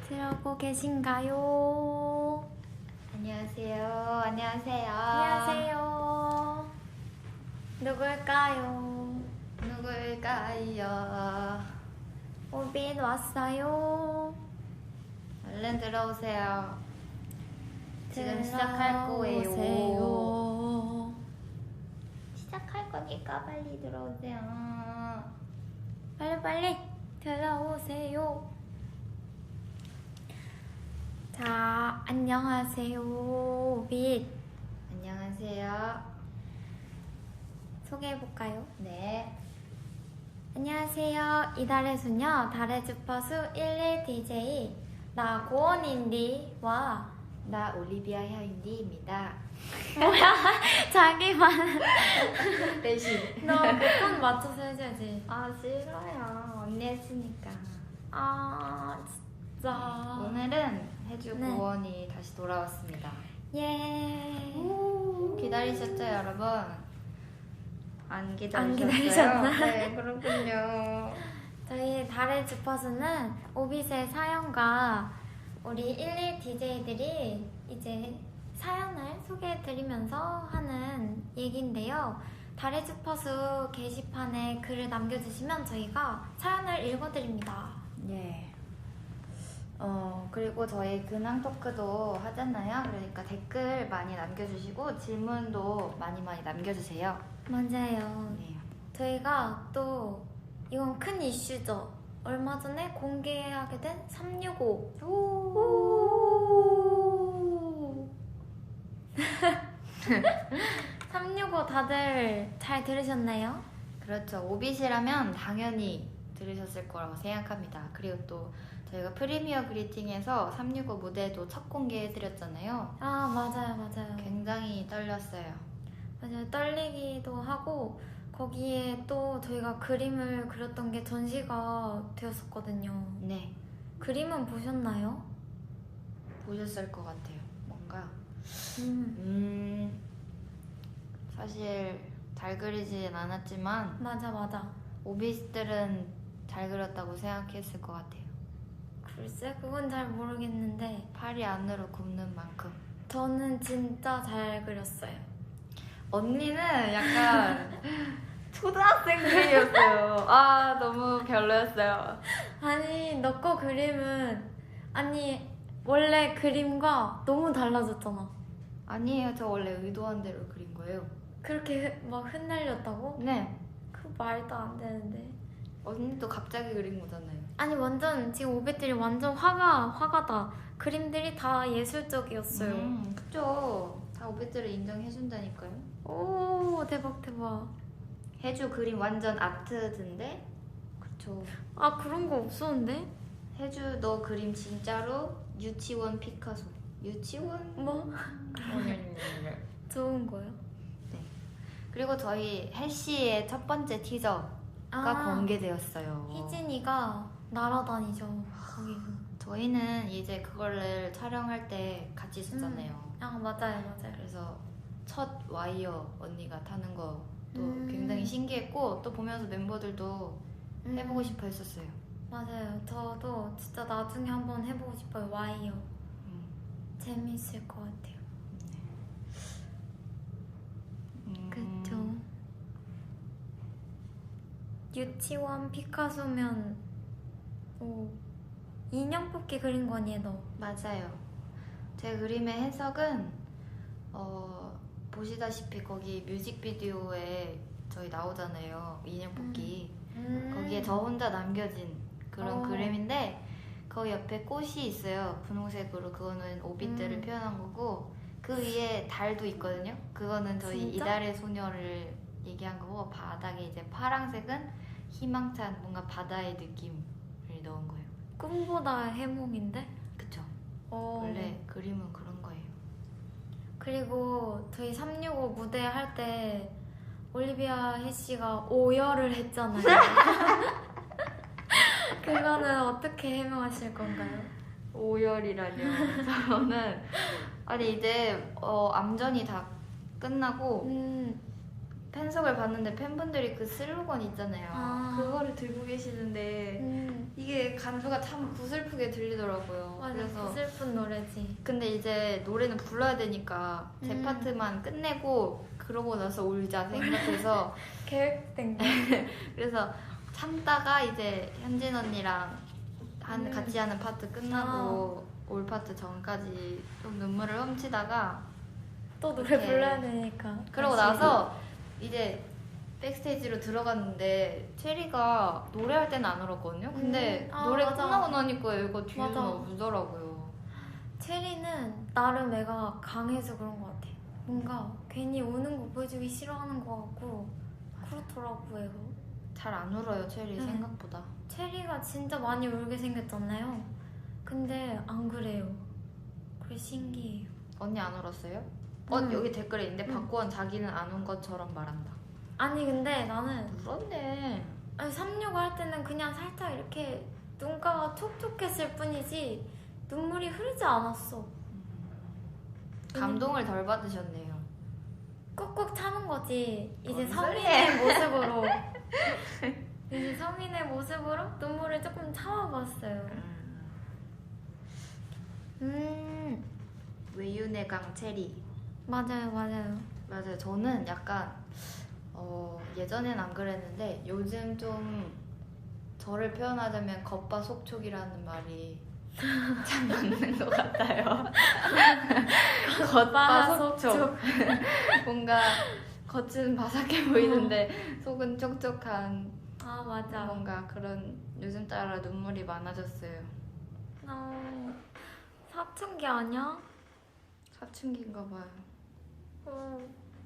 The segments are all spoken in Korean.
들어오고 계신가요? 안녕하세요. 안녕하세요. 안녕하세요. 누굴까요? 누굴까요? 오빈 왔어요. 얼른 들어오세요. 지금 시작할 거예요. 들어오세요. 시작할 거니까 빨리 들어오세요. 빨리 들어오세요. 자, 안녕하세요. 오빈 안녕하세요. 소개해볼까요? 네. 안녕하세요. 이달의 소녀 달의 주파수 11DJ 나 고원인디와 나 올리비아 혀인디입니다. 뭐야 자기만 대신. 너 그건 맞춰서 해줘야지. 아 싫어요. 언니 했으니까. 아 진짜 오늘은 해주 네. 고원이 다시 돌아왔습니다. 예. 기다리셨죠 여러분? 안 기다리셨나? 네, 그렇군요. 저희 달의 주파수는 오빛의 사연과 우리 11DJ들이 이제 사연을 소개해드리면서 하는 얘기인데요. 달의 주파수 게시판에 글을 남겨주시면 저희가 사연을 읽어드립니다. 예. 그리고 저희 근황 토크도 하잖아요. 그러니까 댓글 많이 남겨주시고 질문도 많이 남겨주세요. 맞아요. 네. 저희가 또 이건 큰 이슈죠. 얼마 전에 공개하게 된 365. 365 다들 잘 들으셨나요? 그렇죠. 오빗이라면 당연히 들으셨을 거라고 생각합니다. 그리고 또 저희가 프리미어 그리팅에서 365 무대도 첫 공개해드렸잖아요. 아 맞아요. 굉장히 떨렸어요. 맞아요. 떨리기도 하고 거기에 또 저희가 그림을 그렸던 게 전시가 되었었거든요. 네. 그림은 보셨나요? 보셨을 것 같아요. 뭔가 사실 잘 그리진 않았지만 맞아. 오비스들은 잘 그렸다고 생각했을 것 같아요. 글쎄 그건 잘 모르겠는데 팔이 안으로 굽는 만큼. 저는 진짜 잘 그렸어요. 언니는 약간 초등학생 그림이었어요. 아 너무 별로였어요. 아니 너 거 그림은 아니 원래 그림과 너무 달라졌잖아. 아니에요. 저 원래 의도한 대로 그린 거예요. 그렇게 막 흩날렸다고? 네. 그 말도 안 되는데. 언니도 갑자기 그린 거잖아요. 아니 완전 지금 오백들이 완전 화가다. 그림들이 다 예술적이었어요. 그쵸. 다 오비스를 인정해준다니까요. 오 대박. 해주 그림 완전 아트던데? 그쵸. 아 그런 거 없었는데? 해주 너 그림 진짜로 유치원 피카소. 유치원? 뭐? 좋은 거요? 네. 그리고 저희 해시의 첫 번째 티저가 공개되었어요. 희진이가 날아다니죠 거기서. 저희는 이제 그거를 촬영할 때 같이 있었잖아요. 아 맞아요. 그래서 첫 와이어 언니가 타는 것도 굉장히 음. 신기했고 또 보면서 멤버들도 해보고 싶어 했었어요. 맞아요. 저도 진짜 나중에 한번 해보고 싶어요. 와이어. 재밌을 것 같아요. 그쵸. 유치원 피카소면 인형 뽑기 그린 거 아니에요, 너? 맞아요. 제 그림의 해석은 보시다시피 거기 뮤직비디오에 저희 나오잖아요. 인형 뽑기. 거기에 저 혼자 남겨진 그런 그림인데 거기 옆에 꽃이 있어요. 분홍색으로. 그거는 오빛들을 표현한 거고 그 위에 달도 있거든요. 그거는 저희 진짜? 이달의 소녀를 얘기한 거고 바닥에 이제 파랑색은 희망찬 뭔가 바다의 느낌을 넣은 거예요. 꿈보다 해몽인데? 그쵸? 어. 원래 그림은 그런 거예요. 그리고 저희 365 무대 할 때 올리비아 혜씨가 오열을 했잖아요. 그거는 어떻게 해명하실 건가요? 오열이라뇨. 저는 아니 이제 암전이 다 끝나고 팬석을 봤는데 팬분들이 그 슬로건 있잖아요. 아. 그거를 들고 계시는데 이게 간주가 참 구슬프게 들리더라고요. 맞아, 그래서 그 슬픈 노래지. 근데 이제 노래는 불러야 되니까 제 파트만 끝내고 그러고 나서 울자 생각해서 계획된 거. 그래서 참다가 이제 현진 언니랑 같이 하는 파트 끝나고 올 파트 전까지 좀 눈물을 훔치다가 또 노래 이렇게. 불러야 되니까. 그러고 다시. 나서 이제 백스테이지로 들어갔는데 체리가 노래할 때는 안 울었거든요. 근데 노래 맞아. 끝나고 나니까 얘가 뒤에서 맞아. 막 울더라고요. 체리는 나름 애가 강해서 그런 것 같아. 뭔가 괜히 우는 거 보여주기 싫어하는 것 같고 그렇더라고 애가. 잘 안 울어요 체리 네. 생각보다. 체리가 진짜 많이 울게 생겼잖아요. 근데 안 그래요. 그래 신기해요. 언니 안 울었어요? 여기 댓글에 있는데 박구원 자기는 안 운 것처럼 말한다. 아니 근데 나는 울었네. 아니 365 할 때는 그냥 살짝 이렇게 눈가가 촉촉했을 뿐이지 눈물이 흐르지 않았어. 감동을 덜 받으셨네요. 꾹꾹 참은 거지. 이제 뭔 성인의 모습으로 이제 성인의 모습으로 눈물을 조금 참아봤어요. 외윤의 강 체리. 맞아요. 맞아요. 저는 약간 예전엔 안 그랬는데 요즘 좀 저를 표현하자면 겉바속촉이라는 말이 참 맞는 것 같아요. 겉바속촉. 뭔가 겉은 바삭해 보이는데 속은 촉촉한 아 맞아. 뭔가 그런 요즘 따라 눈물이 많아졌어요. 사춘기 아니야? 사춘기인가 봐요.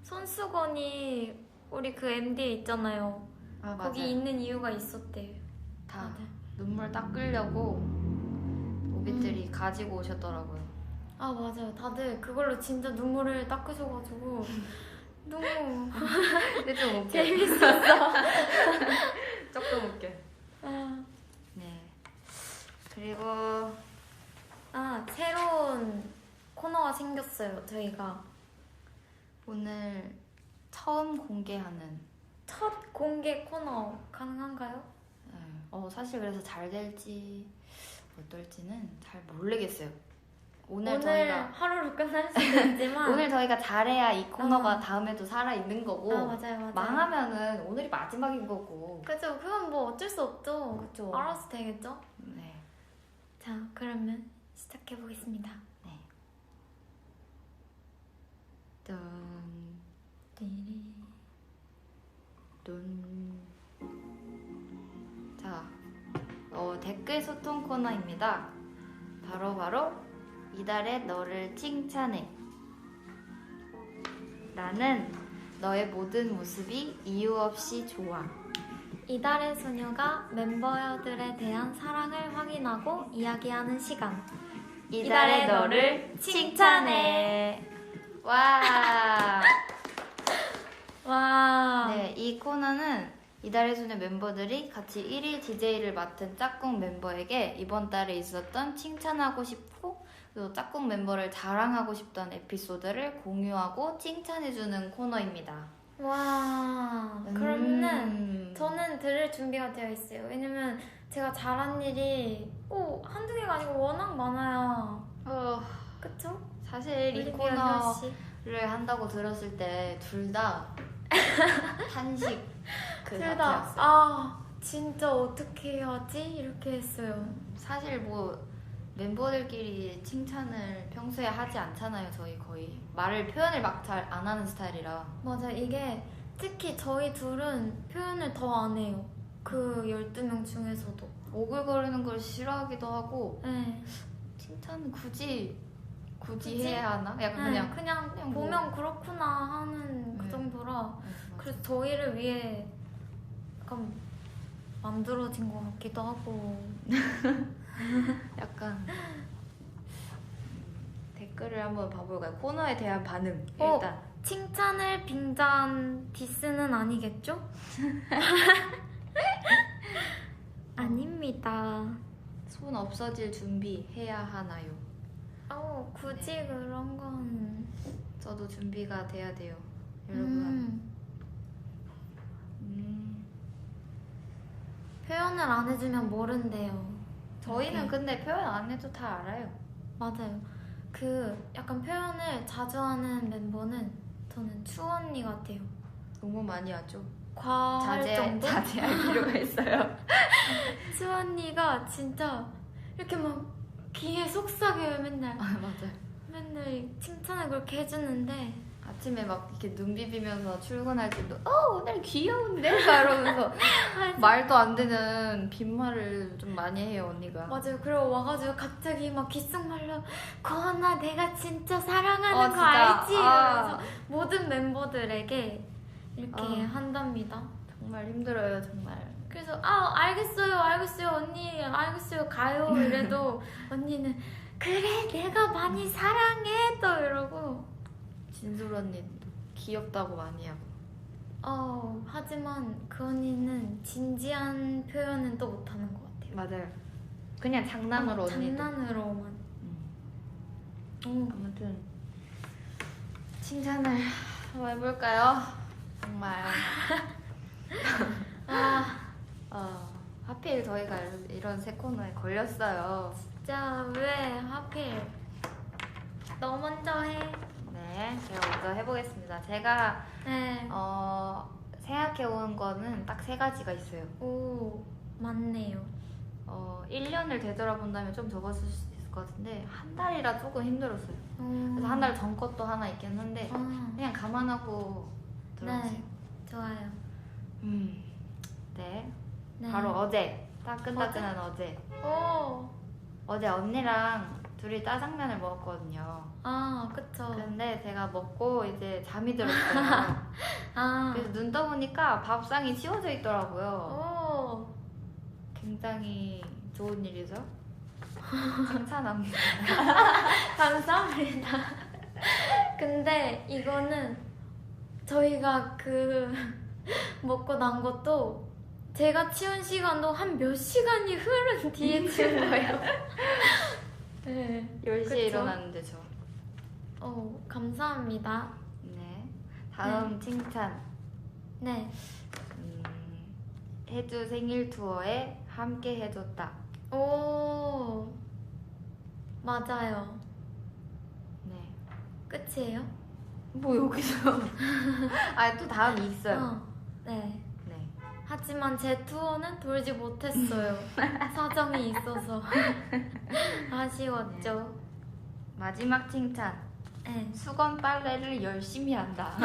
손수건이 우리 그 MD에 있잖아요. 아 거기 맞아요. 있는 이유가 있었대요. 다 다들. 눈물 닦으려고 오빛들이 가지고 오셨더라고요. 아 맞아요. 다들 그걸로 진짜 눈물을 닦으셔가지고 너무 근데 좀 웃겨. 재밌었어. 조금 웃겨. 아, 네. 그리고 새로운 코너가 생겼어요. 저희가 오늘 처음 공개하는. 첫 공개 코너 가능한가요? 사실 그래서 잘 될지 어떨지는 잘 모르겠어요. 오늘 오늘 저희가 하루로 끝날 수도 있지만 오늘 저희가 잘해야 이 코너가 다음에도 살아 있는 거고 맞아요. 망하면은 오늘이 마지막인 거고. 그죠? 그건 뭐 어쩔 수 없죠. 그죠. 알아서 되겠죠? 네. 자, 그러면 시작해 보겠습니다. 네. 짠. 뚠. 자, 댓글 소통 코너입니다. 바로 이달의 너를 칭찬해. 나는 너의 모든 모습이 이유 없이 좋아. 이달의 소녀가 멤버들에 대한 사랑을 확인하고 이야기하는 시간. 이달의 너를 칭찬해. 와. 와. 네, 이 코너는 이달의 소녀 멤버들이 같이 1일 DJ를 맡은 짝꿍 멤버에게 이번 달에 있었던 칭찬하고 싶고 그리고 짝꿍 멤버를 자랑하고 싶던 에피소드를 공유하고 칭찬해주는 코너입니다. 와. 그러면은 저는 들을 준비가 되어 있어요. 왜냐면 제가 잘한 일이 한두 개가 아니고 워낙 많아요. 그쵸? 사실 이 올리비아 코너를 씨. 한다고 들었을 때 둘 다 한식 그 둘 다 자체였어요. 진짜 어떻게 해야지? 이렇게 했어요. 사실 뭐 멤버들끼리 칭찬을 평소에 하지 않잖아요. 저희 거의 표현을 막 잘 안 하는 스타일이라. 맞아. 이게 특히 저희 둘은 표현을 더 안 해요. 그 12명 중에서도. 오글거리는 걸 싫어하기도 하고 네. 칭찬은 굳이 굳이? 해야 하나? 약간 그냥 그냥 뭐. 보면 그렇구나 하는 그 네. 정도라. 네, 그래서 저희를 위해 약간 만들어진 것 같기도 하고. 약간 댓글을 한번 봐볼까요? 코너에 대한 반응 어. 일단 칭찬을 빙자한 디스는 아니겠죠? 아닙니다. 손 없어질 준비해야 하나요? 굳이 네. 그런 건. 저도 준비가 돼야 돼요. 여러분 표현을 안 해주면 모른대요. 저희는 이렇게. 근데 표현 안 해도 다 알아요. 맞아요. 그 약간 표현을 자주 하는 멤버는 저는 추 언니 같아요. 너무 많이 하죠. 과할 정도? 자제할 필요가 있어요. 추 언니가 진짜 이렇게 막 귀에 속삭여요 맨날. 아 맞아요. 맨날 칭찬을 그렇게 해주는데 아침에 막 이렇게 눈 비비면서 출근할 때도 오늘 귀여운데? 막 이러면서 말도 안 되는 빈말을 좀 많이 해요 언니가. 맞아요. 그리고 와가지고 갑자기 막 귓속말로 고은아 내가 진짜 사랑하는 거 진짜. 알지? 아. 이러면서 모든 멤버들에게 이렇게 아. 한답니다. 정말 힘들어요 정말. 그래서 알겠어요 언니 알겠어요 가요 이래도 언니는 그래 내가 많이 사랑해 또 이러고 진솔 언니도 귀엽다고 많이 하고. 하지만 그 언니는 진지한 표현은 또 못하는 것 같아요. 맞아요. 그냥 장난으로 언니도. 장난으로만. 아무튼 칭찬을 한번 해볼까요? 정말 하필 저희가 이런 새 코너에 걸렸어요. 진짜 왜 하필 너 먼저 해. 네, 제가 먼저 해보겠습니다. 제가 네. 생각해온 거는 딱 세 가지가 있어요. 오 맞네요. 1년을 되돌아본다면 좀 적었을 수도 있을 것 같은데 한 달이라 조금 힘들었어요. 그래서 한 달 전 것도 하나 있긴 한데 그냥 감안하고 들어보세요. 네 좋아요. 네. 네. 바로 어제 따끈따끈한 어제 오. 언니랑 둘이 짜장면을 먹었거든요. 그쵸. 근데 제가 먹고 이제 잠이 들었어요. 그래서 눈 떠보니까 밥상이 치워져 있더라고요. 오. 굉장히 좋은 일이죠. 칭찬합니다. 감사합니다. 근데 이거는 저희가 그 먹고 난 것도 제가 치운 시간도 한 몇 시간이 흐른 뒤에 치운 거예요. 네. 10시에 그쵸? 일어났는데 저. 감사합니다. 네. 다음 칭찬. 네. 해주 생일 투어에 함께 해줬다. 오. 맞아요. 네. 끝이에요? 뭐 여기서. 또 다음이 있어요. 네. 네. 하지만 제 투어는 돌지 못했어요. 사정이 있어서. 아쉬웠죠. 마지막 칭찬. 네. 수건 빨래를 열심히 한다.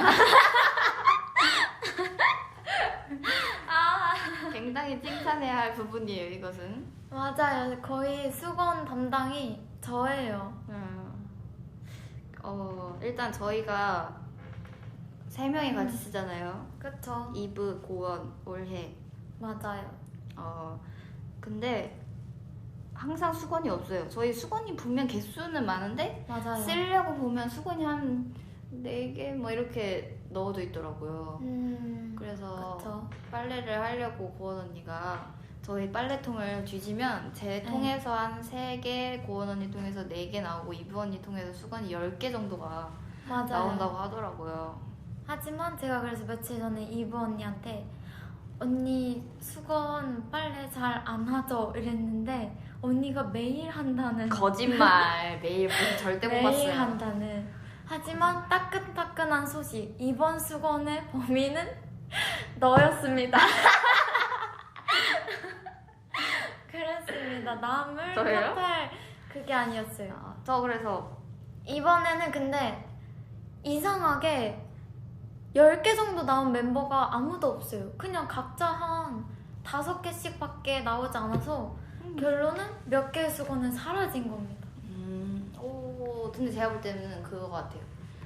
굉장히 칭찬해야 할 부분이에요, 이것은. 맞아요. 거의 수건 담당이 저예요. 일단 저희가 3명이 같이 쓰잖아요. 그쵸? 이브, 고원, 올해. 맞아요. 근데 항상 수건이 없어요. 저희 수건이 분명 개수는 많은데 맞아요. 쓰려고 보면 수건이 한 4개 뭐 이렇게 넣어져 있더라고요. 그래서 그쵸. 빨래를 하려고 고원 언니가 저희 빨래통을 뒤지면 제 통에서 한 3개, 고원 언니 통에서 4개 나오고 이브 언니 통에서 수건이 10개 정도가 맞아요. 나온다고 하더라고요. 하지만 제가 그래서 며칠 전에 이브 언니한테 언니 수건 빨래 잘 안 하죠? 이랬는데 언니가 매일 한다는. 거짓말. 매일 절대 못 매일 봤어요. 한다는. 하지만 따끈따끈한 소식. 이번 수건의 범인은 너였습니다. 그랬습니다. 남을 저예요? 탓할 그게 아니었어요. 저 그래서 이번에는 근데 이상하게 10개 정도 나온 멤버가 아무도 없어요. 그냥 각자 한 5개씩 밖에 나오지 않아서 결론은 몇 개의 수건은 사라진 겁니다. 근데 제가 볼 때는 그거 같아요.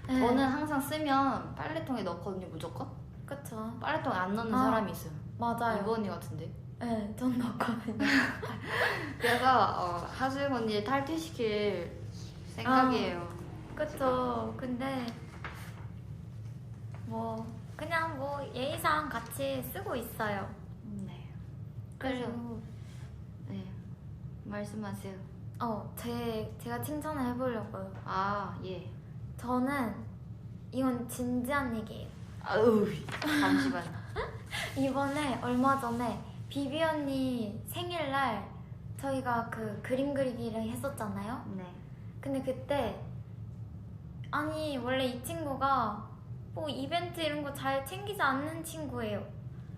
네. 저는 항상 쓰면 빨래통에 넣거든요, 무조건. 그쵸. 빨래통에 안 넣는 아, 사람이 있어요. 맞아요. 이브 언니 같은데. 네, 전 넣거든요. 그래서 하수영 언니를 탈퇴시킬 생각이에요. 그쵸. 근데 그냥 예의상 같이 쓰고 있어요. 네. 그리고 네. 말씀하세요. 제가 칭찬을 해보려고요. 예. 저는 이건 진지한 얘기예요. 아우, 잠시만. 이번에 얼마 전에 비비 언니 생일날 저희가 그 그림 그리기를 했었잖아요. 네. 근데 그때 아니 원래 이 친구가 뭐 이벤트 이런 거 잘 챙기지 않는 친구예요.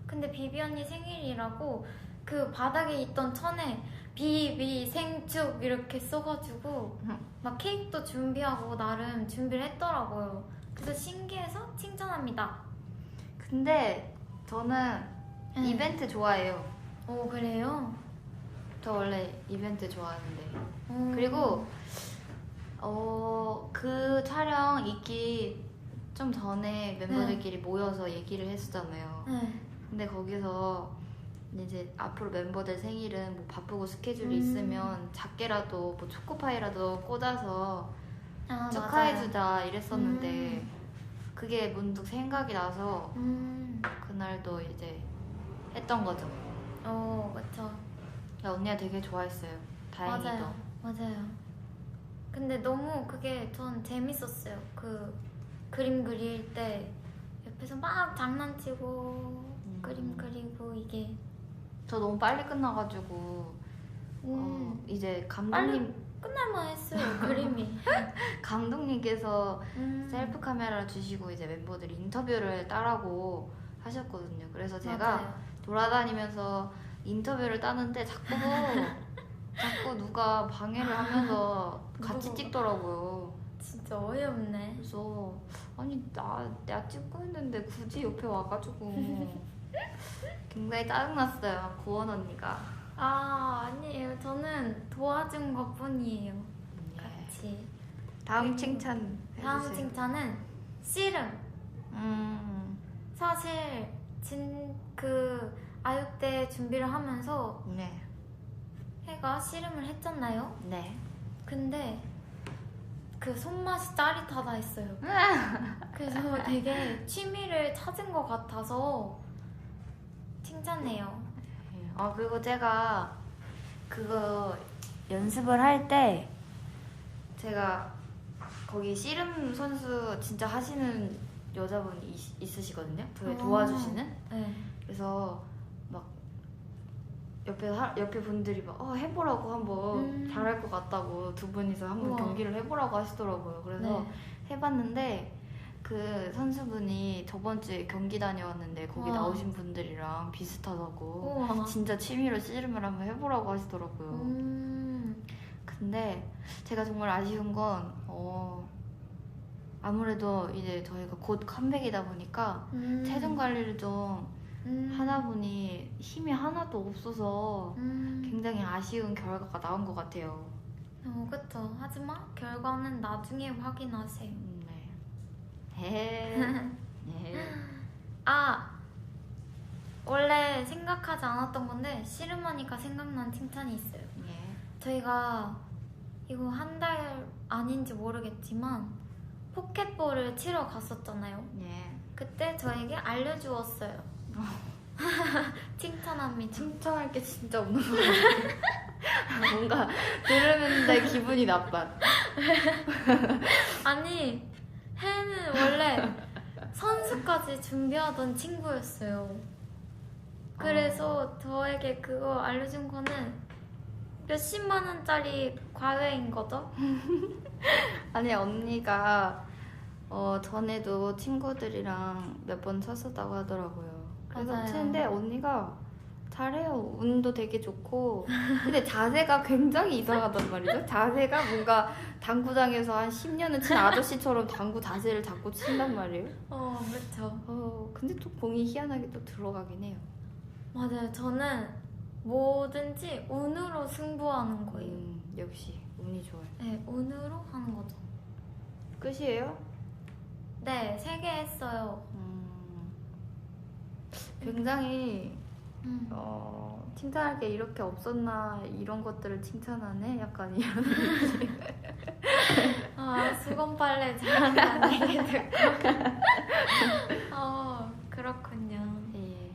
근데 비비 언니 생일이라고 그 바닥에 있던 천에 비비 생축 이렇게 써가지고 막 케이크도 준비하고 나름 준비를 했더라고요. 그래서 신기해서 칭찬합니다. 근데 저는 이벤트 좋아해요. 오 그래요? 저 원래 이벤트 좋아하는데. 음. 그리고 그 촬영 있기 좀 전에 멤버들끼리 모여서 얘기를 했었잖아요. 네. 근데 거기서 이제 앞으로 멤버들 생일은 뭐 바쁘고 스케줄이 있으면 작게라도 뭐 초코파이라도 꽂아서 아, 축하해주자 이랬었는데 그게 문득 생각이 나서 맞아요. 그날도 이제 했던 거죠. 그쵸. 언니가 되게 좋아했어요. 다행히도. 맞아요. 근데 너무 그게 전 재밌었어요. 그 그림 그릴 때 옆에서 막 장난치고 그림 그리고 이게 저 너무 빨리 끝나가지고 이제 감독님 끝날만 했어요. 그림이. 감독님께서 셀프 카메라를 주시고 이제 멤버들 인터뷰를 따라고 하셨거든요. 그래서 제가 맞아요. 돌아다니면서 인터뷰를 따는데 자꾸 누가 방해를 하면서 같이 찍더라고요. 진짜 어이없네. 그래서 아니 내가 찍고 있는데 굳이 옆에 와가지고 굉장히 짜증났어요. 고원 언니가. 아니에요. 저는 도와준 것 뿐이에요. 예. 같이. 다음 칭찬 다음 해주세요. 칭찬은 씨름. 사실 그 아육대 준비를 하면서 네. 해가 씨름을 했잖아요. 네. 근데 그 손맛이 짜릿하다 했어요. 그래서 되게 취미를 찾은 것 같아서 칭찬해요. 그리고 제가 그거 연습을 할 때 제가 거기 씨름 선수 진짜 하시는 여자분이 있으시거든요. 저희 도와주시는. 네. 그래서 막 옆에 분들이 막 해보라고 한번 잘할 것 같다고 두 분이서 한번 우와. 경기를 해보라고 하시더라고요. 그래서 네. 해봤는데 그 선수분이 저번 주에 경기 다녀왔는데 거기 우와. 나오신 분들이랑 비슷하다고 우와. 진짜 취미로 씨름을 한번 해보라고 하시더라고요. 근데 제가 정말 아쉬운 건 아무래도 이제 저희가 곧 컴백이다 보니까 체중 관리를 좀 하다 보니 힘이 하나도 없어서 굉장히 아쉬운 결과가 나온 것 같아요. 그쵸. 하지만 결과는 나중에 확인하세요. 네. 네. 원래 생각하지 않았던 건데 씨름하니까 생각난 칭찬이 있어요. 네. 저희가 이거 한 달 아닌지 모르겠지만 포켓볼을 치러 갔었잖아요. 네. 그때 저에게 알려주었어요. 칭찬합니다. 칭찬할 게 진짜 없는 것 같아요. 뭔가 들으는데 기분이 나빠. 아니 혜는 원래 선수까지 준비하던 친구였어요. 그래서 저에게 그거 알려준 거는 몇십만 원짜리 과외인 거죠? 아니 언니가 전에도 친구들이랑 몇 번 쳤었다고 하더라고요. 그래서 맞아요. 치는데 언니가 잘해요. 운도 되게 좋고 근데 자세가 굉장히 이상하단 말이죠. 자세가 뭔가 당구장에서 한 10년은 친 아저씨처럼 당구 자세를 잡고 친단 말이에요. 그렇죠. 근데 또 공이 희한하게 또 들어가긴 해요. 맞아요. 저는 뭐든지 운으로 승부하는 거예요. 역시 운이 좋아요. 네, 운으로 하는 거죠. 끝이에요? 네, 3개 했어요. 굉장히 칭찬할 게 이렇게 없었나 이런 것들을 칭찬하네? 약간 이런 느낌. 수건 빨래 잘한다는 얘기 듣고. 그렇군요. 예.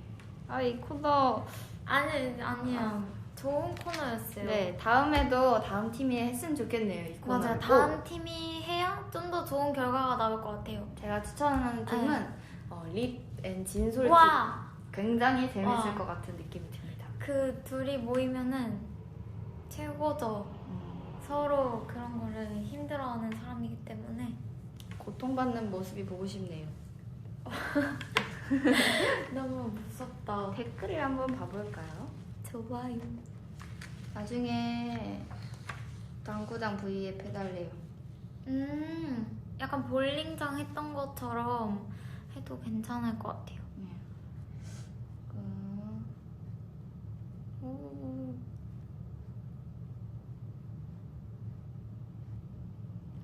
이 코너 아니요. 좋은 코너였어요. 네, 다음에도 다음 팀이 했으면 좋겠네요. 이 코너를 맞아요. 꼭. 다음 팀이 해야 좀 더 좋은 결과가 나올 것 같아요. 제가 추천하는 팀은 립 앤 진솔 팀. 와! 굉장히 재밌을 와. 것 같은 느낌이 듭니다. 그 둘이 모이면은 최고죠. 서로 그런 거를 힘들어하는 사람이기 때문에. 고통받는 모습이 보고 싶네요. 너무 무섭다. 댓글을 한번 봐볼까요? 좋아요. 나중에 당구장 V앱 해달래요. 약간 볼링장 했던 것처럼 해도 괜찮을 것 같아요. 오.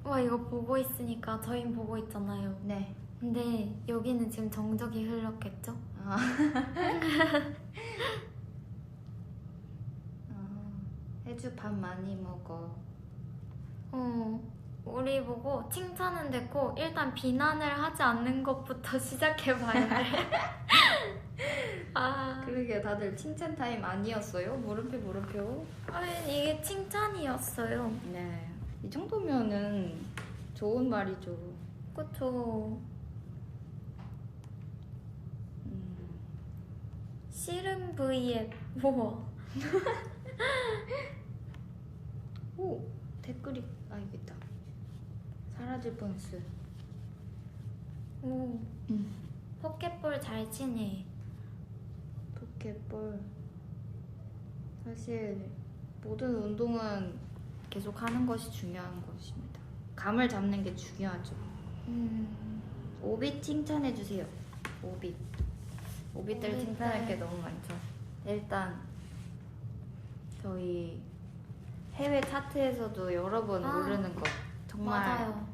와, 이거 보고 있으니까 저희 보고 있잖아요. 네. 근데 여기는 지금 정적이 흘렀겠죠? 아. 해주 밥 많이 먹어. 우리 보고 칭찬은 됐고 일단 비난을 하지 않는 것부터 시작해봐야 돼. 아, 그러게요. 다들 칭찬 타임 아니었어요? 물음표 물음표. 아니, 이게 칭찬이었어요. 네. 이 정도면은 좋은 말이죠. 그쵸. 씨름 V앱. 우와. 오, 댓글이 여기 있다. 사라질 뻔했어요. 오. 포켓볼 잘 치네. 포켓볼. 사실 모든 운동은 계속 하는 것이 중요한 것입니다. 감을 잡는 게 중요하죠. 오빛 칭찬해 주세요. 오빛. 오빛들 오빛들. 칭찬할 게 너무 많죠. 일단 저희 해외 차트에서도 여러 번 오르는 것 정말 맞아요.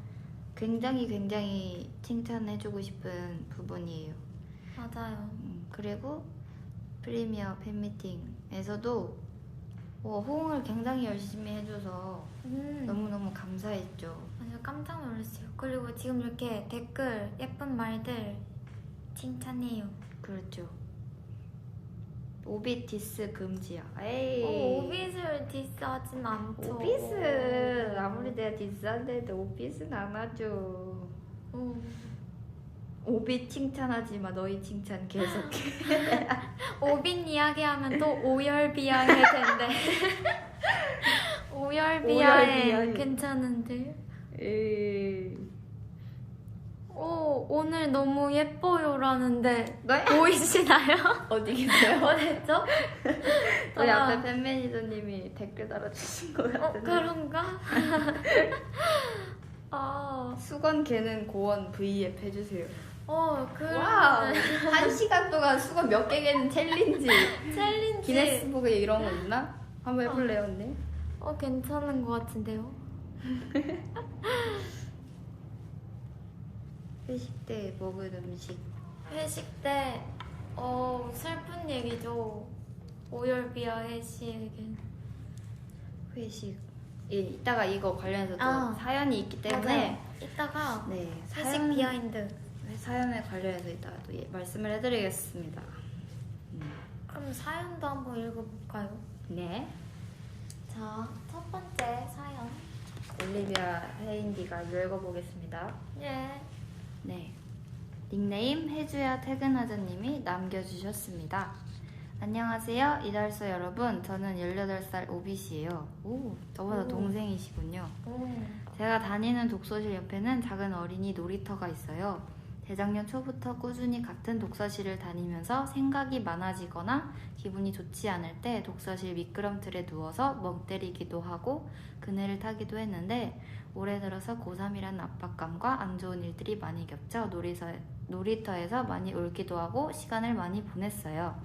굉장히 칭찬해주고 싶은 부분이에요. 맞아요. 그리고 프리미어 팬미팅에서도 호응을 굉장히 열심히 해줘서 너무너무 감사했죠. 아주 깜짝 놀랐어요. 그리고 지금 이렇게 댓글 예쁜 말들 칭찬해요. 그렇죠. 오빛 디스 금지야. 에이. 오빛을 디스하진 않죠. 오빛은 아무리 내가 디스한데도 오빛은 안 하죠. 오빛 칭찬하지 마. 너희 칭찬 계속해. 오빛 이야기하면 또 오열비야해 된대. 오열비야해 오열비야해. 괜찮은데? 에이. 오늘 너무 예뻐요라는데 네? 보이시나요? 어디 계세요? 뭐랬죠? 저희 앞에 팬 매니저님이 댓글 달아주신 거 같은데. 그런가? 아, 수건 개는 고원 V앱 해주세요. 와우, 1시간 동안 수건 몇 개 개는 챌린지. 챌린지. 기네스북에 이런 거 있나? 한번 해볼래요, 언니? 괜찮은 것 같은데요? 회식 때 먹은 음식. 회식 때 슬픈 얘기죠. 오열비야 회식은. 회식. 이따가 이거 관련해서 또 아. 사연이 있기 때문에 맞아요. 이따가 네, 회식 비하인드. 사연에 관련해서 이따가 또 말씀을 해드리겠습니다. 그럼 사연도 한번 읽어볼까요? 네. 자, 첫 번째 사연. 올리비아 헤인디가 읽어보겠습니다. 예. 네. 닉네임 해주야 퇴근하자님이 남겨주셨습니다. 안녕하세요. 이달소 여러분. 저는 18살 오빛이에요. 오, 저보다 오. 동생이시군요. 오. 제가 다니는 독서실 옆에는 작은 어린이 놀이터가 있어요. 재작년 초부터 꾸준히 같은 독서실을 다니면서 생각이 많아지거나 기분이 좋지 않을 때 독서실 미끄럼틀에 누워서 멍 때리기도 하고 그네를 타기도 했는데 올해 들어서 고3이라는 압박감과 안 좋은 일들이 많이 겹쳐 놀이터에서 많이 울기도 하고 시간을 많이 보냈어요.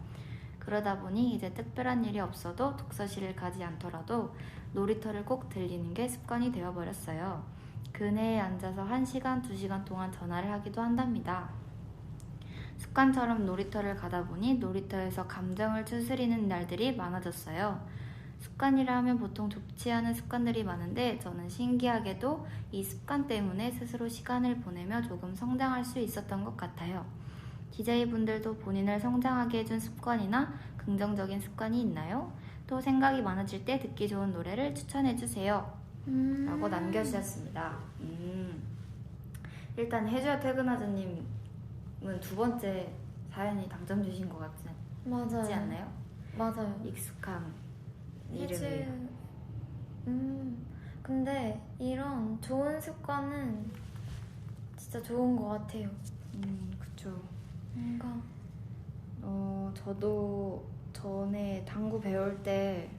그러다 보니 이제 특별한 일이 없어도 독서실을 가지 않더라도 놀이터를 꼭 들리는 게 습관이 되어버렸어요. 그네에 앉아서 1시간, 2시간 동안 전화를 하기도 한답니다. 습관처럼 놀이터를 가다 보니 놀이터에서 감정을 추스리는 날들이 많아졌어요. 습관이라 하면 보통 좋지 않은 습관들이 많은데 저는 신기하게도 이 습관 때문에 스스로 시간을 보내며 조금 성장할 수 있었던 것 같아요. DJ분들도 본인을 성장하게 해준 습관이나 긍정적인 습관이 있나요? 또 생각이 많아질 때 듣기 좋은 노래를 추천해주세요. 라고 남겨주셨습니다. 일단 해줘야 퇴근하자님은 두 번째 사연이 당첨되신 것 같지 맞아요. 않나요? 맞아요. 익숙한 해줄. 이름이에요. 근데 이런 좋은 습관은 진짜 좋은 것 같아요. 그쵸. 뭔가 저도 전에 당구 배울 때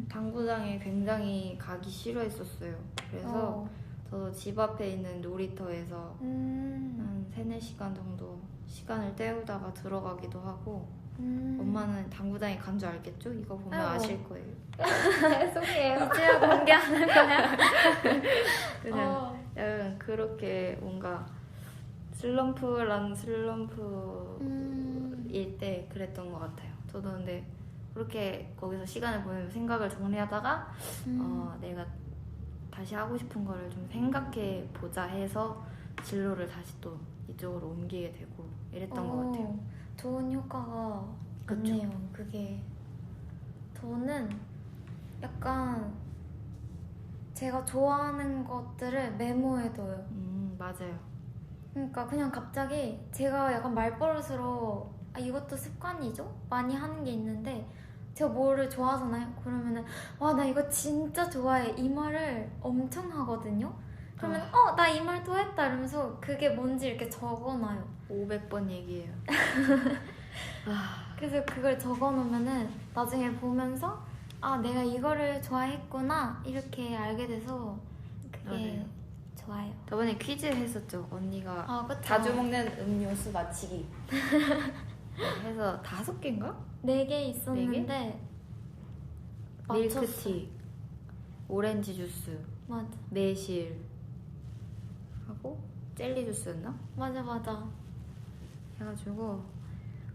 당구장에 굉장히 가기 싫어했었어요. 그래서 저도 집 앞에 있는 놀이터에서 한 3-4시간 정도 시간을 때우다가 들어가기도 하고 엄마는 당구장에 간 줄 알겠죠? 이거 보면 아이고. 아실 거예요. 죄송해요. 이제야 공개하는 거야. 그냥 약간 그렇게 뭔가 슬럼프일 때 그랬던 것 같아요. 저도 근데 그렇게 거기서 시간을 보내면 생각을 정리하다가 내가 다시 하고 싶은 거를 좀 생각해 보자 해서 진로를 다시 또 이쪽으로 옮기게 되고 이랬던 것 같아요. 좋은 효과가 그쵸? 있네요. 그게 저는 약간 제가 좋아하는 것들을 메모해둬요. 맞아요. 그러니까 그냥 갑자기 제가 약간 말버릇으로 이것도 습관이죠? 많이 하는 게 있는데 제가 뭐를 좋아하잖아요? 그러면은 와 나 이거 진짜 좋아해 이 말을 엄청 하거든요? 그러면 나 이 말 또 했다 이러면서 그게 뭔지 이렇게 적어놔요. 500번 얘기해요. 그래서 그걸 적어놓으면은 나중에 보면서 내가 이거를 좋아했구나 이렇게 알게 돼서 그게 맞아요. 좋아요. 저번에 퀴즈 했었죠. 언니가 그쵸. 자주 먹는 음료수 맞히기 해서 5개인가? 4개 있었는데 맞췄어. 밀크티, 오렌지 주스, 맞아 매실 하고 젤리 주스였나? 맞아 해가지고